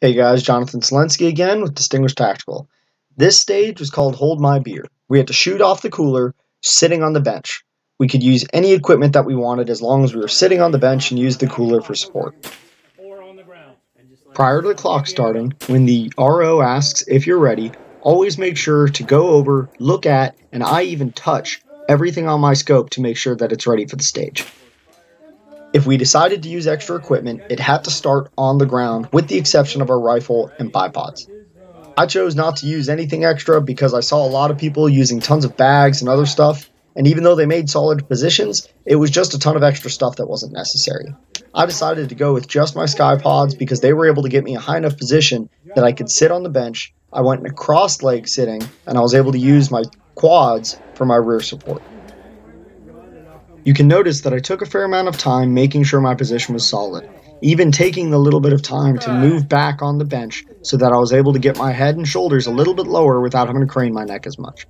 Hey guys, Jonathan Selensky again with Distinguished Tactical. This stage was called Hold My Beer. We had to shoot off the cooler sitting on the bench. We could use any equipment that we wanted as long as we were sitting on the bench and use the cooler for support. Prior to the clock starting, when the RO asks if you're ready, always make sure to go over, look at, and I even touch everything on my scope to make sure that it's ready for the stage. If we decided to use extra equipment, it had to start on the ground with the exception of our rifle and bipods. I chose not to use anything extra because I saw a lot of people using tons of bags and other stuff, and even though they made solid positions, it was just a ton of extra stuff that wasn't necessary. I decided to go with just my sky pods because they were able to get me a high enough position that I could sit on the bench. I went in a crossed leg sitting, and I was able to use my quads for my rear support. You can notice that I took a fair amount of time making sure my position was solid, even taking the little bit of time to move back on the bench so that I was able to get my head and shoulders a little bit lower without having to crane my neck as much.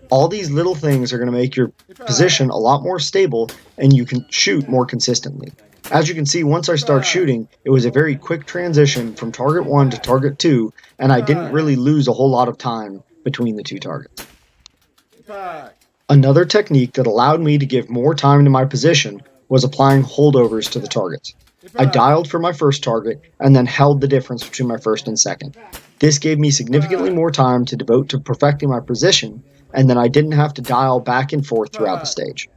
All these little things are going to make your position a lot more stable and you can shoot more consistently. As you can see, once I start shooting, it was a very quick transition from target 1 to target 2, and I didn't really lose a whole lot of time between the two targets. Another technique that allowed me to give more time to my position was applying holdovers to the targets. I dialed for my first target and then held the difference between my first and second. This gave me significantly more time to devote to perfecting my position, and then I didn't have to dial back and forth throughout the stage.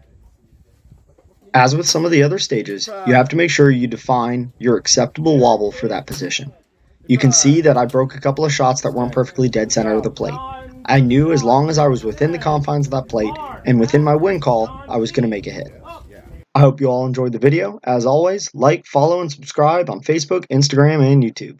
As with some of the other stages, you have to make sure you define your acceptable wobble for that position. You can see that I broke a couple of shots that weren't perfectly dead center of the plate. I knew as long as I was within the confines of that plate and within my win call, I was going to make a hit. I hope you all enjoyed the video. As always, like, follow, and subscribe on Facebook, Instagram, and YouTube.